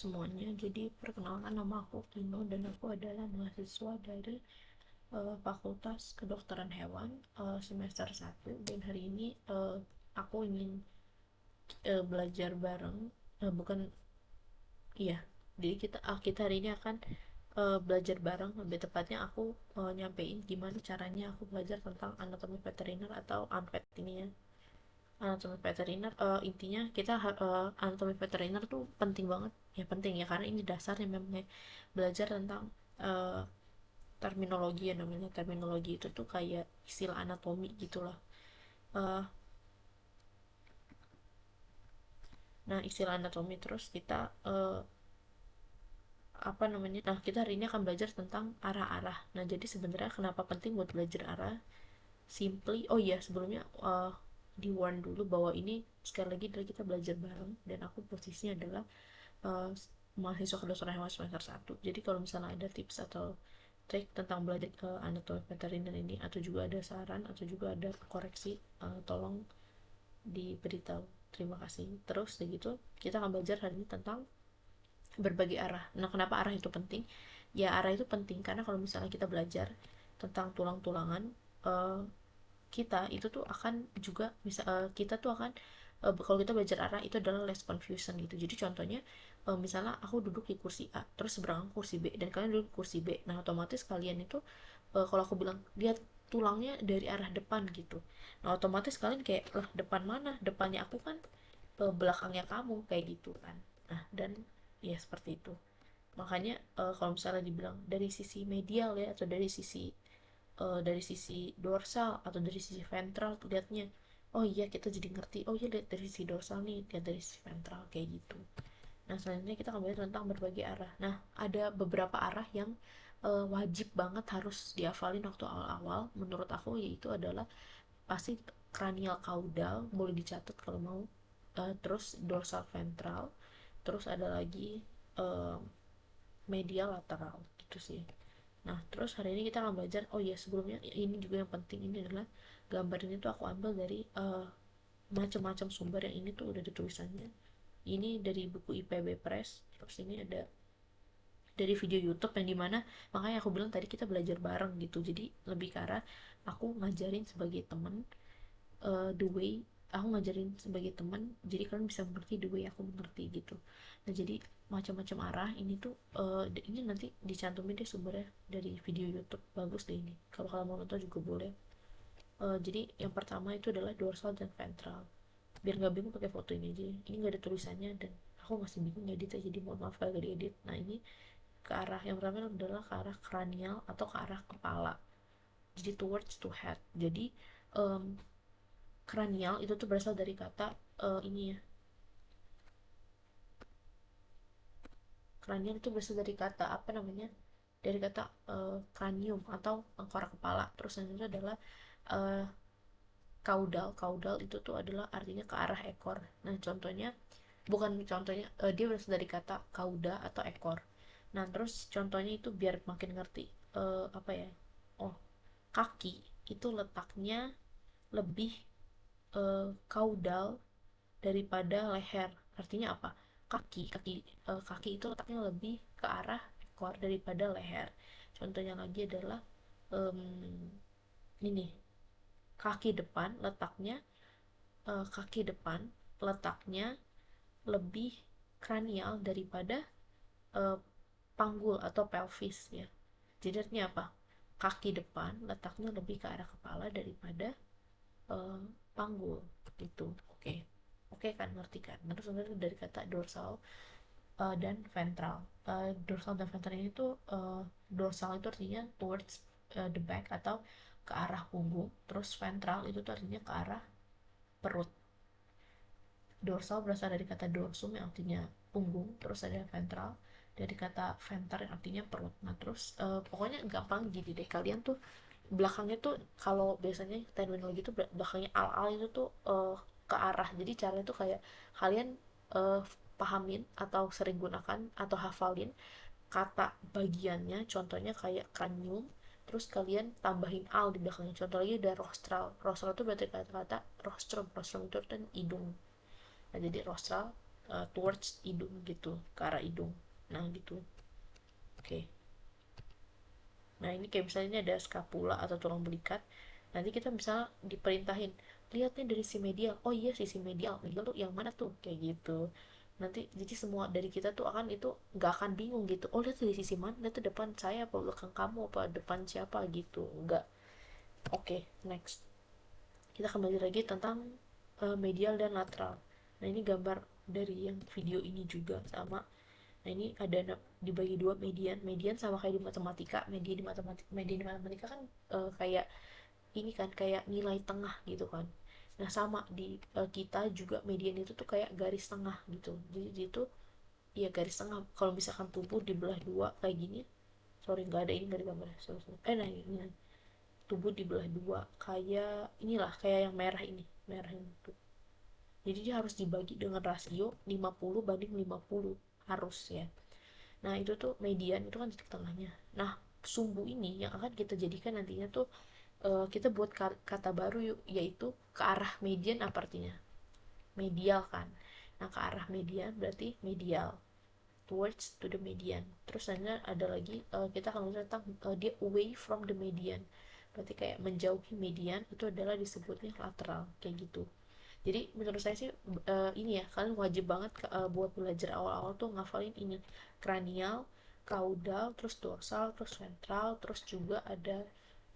Semuanya. Jadi perkenalkan, nama aku Kino dan aku adalah mahasiswa dari Fakultas Kedokteran Hewan semester 1. Dan hari ini aku ingin belajar bareng, bukan, iya. Jadi kita hari ini akan belajar bareng. Lebih tepatnya aku nyampein gimana caranya aku belajar tentang anatomi veteriner atau ANVET ini ya. Anatomi veteriner, intinya anatomi veteriner tuh penting banget ya, penting ya karena ini dasarnya memang ya. Belajar tentang uh, terminologi ya, namanya terminologi itu tuh kayak istilah anatomi gitulah. uh, nah, istilah anatomi, terus kita apa namanya, nah kita hari ini akan belajar tentang arah-arah. Nah, jadi sebenarnya kenapa penting buat belajar arah? Simply, oh iya, sebelumnya di warn dulu bahwa ini sekali lagi adalah kita belajar bareng, dan aku posisinya adalah uh, mahasiswa kedokteran hewan semester 1. Jadi kalau misalnya ada tips atau trik tentang belajar anatomi veteriner ini, atau juga ada saran atau juga ada koreksi, tolong diberitahu. Terima kasih. Terus begitu kita akan belajar hari ini tentang berbagai arah. Nah, kenapa arah itu penting? Ya, arah itu penting karena kalau misalnya kita belajar tentang tulang-tulangan, uh, kita itu tuh akan juga bisa, kita tuh akan, kalau kita belajar arah itu adalah less confusion gitu. Jadi contohnya, misalnya aku duduk di kursi A terus seberang kursi B dan kalian duduk di kursi B, nah otomatis kalian itu, kalau aku bilang dia tulangnya dari arah depan gitu, nah otomatis kalian kayak, lah depan mana, depannya aku kan belakangnya kamu, kayak gitu kan. Nah, dan ya seperti itu. Makanya kalau misalnya dibilang dari sisi medial ya, atau dari sisi dorsal atau dari sisi ventral tuh liatnya, oh iya kita jadi ngerti, oh iya lihat dari sisi dorsal nih, lihat dari sisi ventral, kayak gitu. Nah, selanjutnya kita akan belajar tentang berbagai arah. Nah, ada beberapa arah yang wajib banget harus dihafalin waktu awal-awal menurut aku, yaitu adalah pasti cranial caudal, boleh dicatat kalau mau. Terus dorsal ventral, terus ada lagi uh, medial lateral, gitu sih. Nah, terus hari ini kita akan belajar, oh ya sebelumnya ini juga yang penting, ini adalah gambar ini tuh aku ambil dari macam-macam sumber, yang ini tuh udah ada tulisannya. Ini dari buku IPB Press, terus ini ada dari video YouTube yang dimana, makanya aku bilang tadi kita belajar bareng gitu. Jadi lebih ke arah aku ngajarin sebagai temen, the way aku ngajarin sebagai teman, jadi kalian bisa mengerti the way aku mengerti gitu. Nah, jadi macam-macam arah ini tuh, ini nanti dicantumin deh sumbernya dari video YouTube, bagus deh ini, kalau kalian mau nonton juga boleh. Jadi yang pertama itu adalah dorsal dan ventral. Biar nggak bingung pakai foto ini aja, ini nggak ada tulisannya dan aku masih bingung ngeditnya, jadi mohon maaf kalau gak diedit. Nah, ini ke arah yang pertama adalah ke arah kranial atau ke arah kepala, jadi towards to head. Jadi um, kranial itu tuh berasal dari kata, ini ya, kranial itu berasal dari kata apa namanya, dari kata cranium atau tengkorak kepala. Terus yang itu adalah uh, caudal. Caudal itu tuh adalah artinya ke arah ekor. Nah, contohnya, bukan contohnya, dia berasal dari kata cauda atau ekor. Nah, terus contohnya itu biar makin ngerti, apa ya, oh, kaki itu letaknya lebih caudal daripada leher. Artinya apa? Kaki itu letaknya lebih ke arah ekor daripada leher. Contohnya lagi adalah, um, ini kaki depan letaknya lebih kranial daripada uh, panggul atau pelvis ya. Jadi artinya apa? Kaki depan letaknya lebih ke arah kepala daripada uh, panggul itu. Oke. Oke kan, ngerti kan? Nah, terus sebenarnya dari kata dorsal dan ventral. Dorsal dan ventral ini tuh, dorsal itu artinya towards the back atau ke arah punggung, terus ventral itu tuh artinya ke arah perut. Dorsal berasal dari kata dorsum yang artinya punggung, terus ada ventral dari kata venter yang artinya perut. Nah, terus pokoknya gampang gini deh, kalian tuh belakangnya tuh, kalau biasanya terminologi tuh belakangnya al itu tuh ke arah. Jadi caranya tuh kayak kalian uh, pahamin atau sering gunakan atau hafalin kata bagiannya, contohnya kayak cranium, terus kalian tambahin al di belakangnya. Contoh lagi ada rostral. Rostral itu berarti kata-kata rostrum. Rostrum itu kan hidung. Nah, jadi rostral, towards hidung gitu, ke arah hidung. Nah gitu. Oke. Nah ini kayak misalnya ada scapula atau tulang belikat, nanti kita misalnya diperintahin, lihat nih dari si medial, oh iya sisi medial, medial tuh yang mana tuh, kayak gitu. Nanti jadi semua dari kita tuh akan itu nggak akan bingung gitu, oh lihat dari sisi mana, lihat tuh depan saya apa belakang kamu apa depan siapa gitu, nggak. Oke, next kita kembali lagi tentang medial dan lateral. Nah ini gambar dari yang video ini juga sama. Nah ini ada dibagi dua median. Median sama kayak di matematika. Median di matematika kan kayak ini kan kayak nilai tengah gitu kan. Nah sama di kita juga median itu tuh kayak garis tengah gitu. Jadi itu ya garis tengah. Kalau misalkan tubuh dibelah dua kayak gini, sorry nggak ada ini nggak ada gambar. Sorry, sorry. Nah ini tubuh dibelah dua kayak inilah kayak yang merah ini, merah ini tuh. Jadi dia harus dibagi dengan rasio 50 banding 50 harus ya. Nah itu tuh median itu kan titik tengahnya. Nah sumbu ini yang akan kita jadikan nantinya tuh kita buat kata baru yuk, yaitu ke arah median. Apa artinya? Medial kan. Nah ke arah median berarti medial, towards to the median. Terus selanjutnya ada lagi kita akan bicara tentang dia away from the median, berarti kayak menjauhi median, itu adalah disebutnya lateral kayak gitu. Jadi menurut saya sih ini ya kalian wajib banget buat belajar awal-awal tuh ngafalin ini, kranial, kaudal, terus dorsal, terus ventral, terus juga ada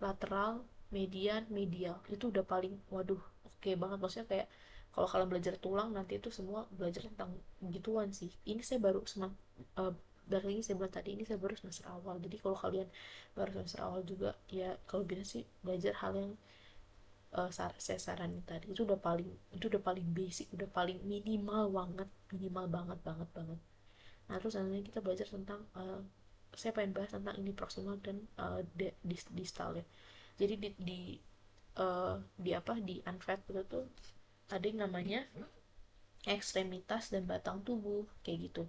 lateral, median, medial. Itu udah paling waduh oke banget, maksudnya kayak kalau kalian belajar tulang nanti itu semua belajar tentang gituan sih. Ini saya baru uh, dari lagi saya bilang tadi, ini saya baru semester awal, jadi kalau kalian baru semester awal juga ya kalau bisa sih belajar hal yang saya saranin tadi itu udah paling basic, udah paling minimal banget, minimal banget banget banget. Nah terus nanti kita belajar tentang saya pengen bahas tentang ini proximal dan distal ya. Jadi di apa di unfat itu tuh ada yang namanya ekstremitas dan batang tubuh kayak gitu.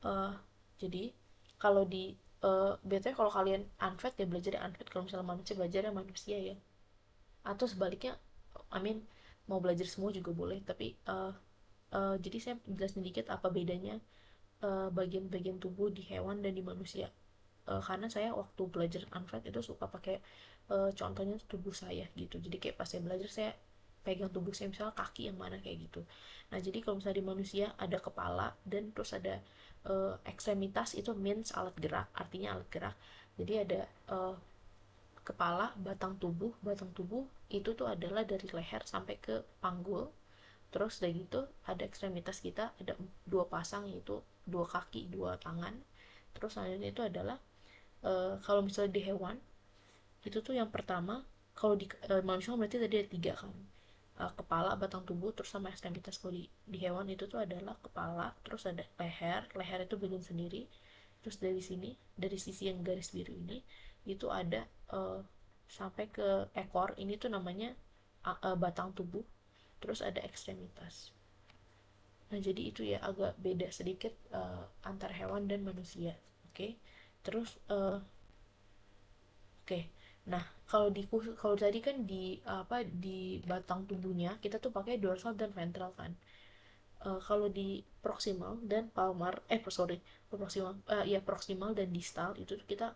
uh, jadi kalau di BTW kalau kalian unfat ya belajar unfat, kalau misalnya manusia belajar manusia ya, atau sebaliknya, I mean mau belajar semua juga boleh, tapi jadi saya jelasin dikit apa bedanya bagian-bagian tubuh di hewan dan di manusia. Karena saya waktu belajar unfat itu suka pakai contohnya tubuh saya gitu, jadi kayak pas saya belajar saya pegang tubuh saya, misalnya kaki yang mana kayak gitu. Nah jadi kalau misalnya di manusia ada kepala dan terus ada ekstremitas, itu means alat gerak, artinya alat gerak. Jadi ada kepala, batang tubuh itu tuh adalah dari leher sampai ke panggul. Terus dari gitu ada ekstremitas kita ada dua pasang, yaitu dua kaki dua tangan. Terus selanjutnya itu adalah kalau misalnya di hewan itu tuh yang pertama, kalau di manusia berarti tadi ada tiga kan, kepala, batang tubuh, terus sama ekstremitas. Kalau di hewan itu tuh adalah kepala, terus ada leher, leher itu bagian sendiri, terus dari sini dari sisi yang garis biru ini itu ada sampai ke ekor, ini tuh namanya batang tubuh, terus ada ekstremitas. Nah jadi itu ya agak beda sedikit antar hewan dan manusia. Oke. Terus oke. Nah, kalau tadi kan di apa di batang tubuhnya kita tuh pakai dorsal dan ventral kan. Kalau di proximal dan palmar, sorry, proximal, ya proximal dan distal itu tuh kita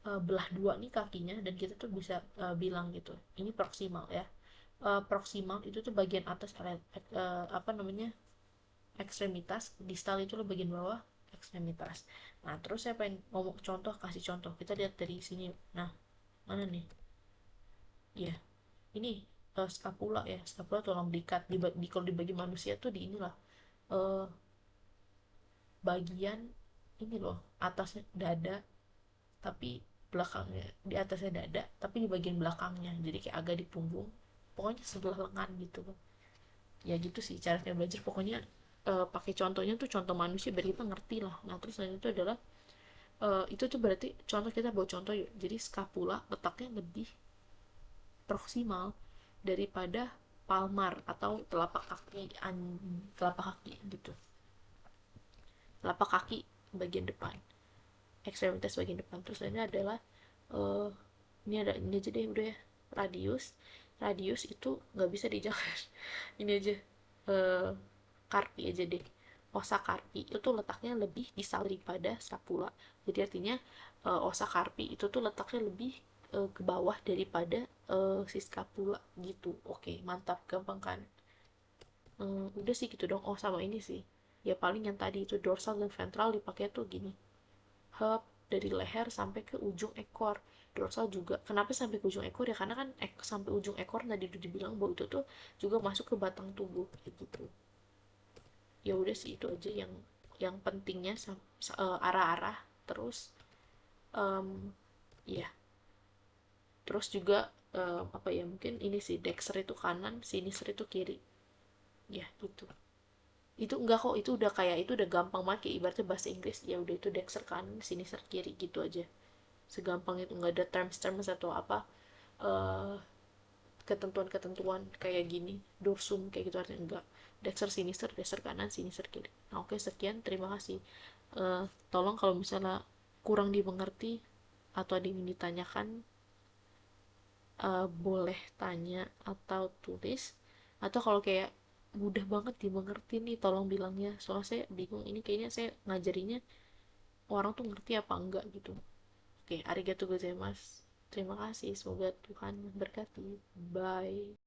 belah dua nih kakinya, dan kita tuh bisa bilang gitu, ini proximal ya. Proximal itu tuh bagian atas apa namanya ekstremitas, distal itu loh bagian bawah ekstremitas. Nah, terus saya pengen ngomong contoh, kasih contoh. Kita lihat dari sini. Nah, mana nih? Iya, ini scapula ya, scapula tulang belikat. Kalau dibagi manusia tuh di inilah uh, bagian ini loh, atasnya dada, tapi belakangnya di atasnya dada, tapi di bagian belakangnya. Jadi kayak agak di punggung. Pokoknya sebelah lengan gitu kan. Ya gitu sih cara saya belajar. Pokoknya pakai contohnya tuh contoh manusia biar kita ngerti lah. Nah, terus selanjutnya itu adalah itu tuh berarti contoh, kita buat contoh yuk. Jadi scapula letaknya lebih proksimal daripada palmar atau telapak kaki gitu, telapak kaki bagian depan, ekstremitas bagian depan. Terus ini adalah uh, ini aja deh udah ya, radius. Radius itu nggak bisa dijelaskan ini aja, uh, karpi aja deh. osa carpi itu letaknya lebih disal daripada scapula. Jadi artinya osa carpi itu tuh letaknya lebih ke bawah daripada si scapula gitu. Oke, mantap, gampang kan? Udah sih gitu dong. Oh, sama ini sih. Ya paling yang tadi itu dorsal dan ventral dipakai tuh gini. Hub dari leher sampai ke ujung ekor. Dorsal juga. Kenapa sampai ke ujung ekor ya? Karena kan sampai ujung ekor tadi udah dibilang bahwa itu tuh juga masuk ke batang tubuh gitu. Ya udah sih itu aja yang pentingnya arah-arah terus um, ya terus juga apa ya mungkin ini sih Dexter itu kanan, Sinister itu kiri. Ya gitu. Itu enggak kok, itu udah kayak itu udah gampang banget kayak ibaratnya bahasa Inggris. Ya udah itu Dexter kanan, Sinister kiri gitu aja. Segampang itu, nggak ada terms-terms atau apa eh ketentuan-ketentuan kayak gini dorsum kayak gitu artinya enggak. Dexter Sinister, Dexter kanan, Sinister kiri. Nah, oke, sekian, terima kasih. Tolong kalau misalnya kurang dimengerti atau ada yang ditanyakan, boleh tanya atau tulis, atau kalau kayak mudah banget dimengerti nih tolong bilangnya, soalnya saya bingung ini kayaknya saya ngajarinya orang tuh ngerti apa enggak gitu. Oke, arigatou gozaimasu, terima kasih, semoga Tuhan memberkati, bye.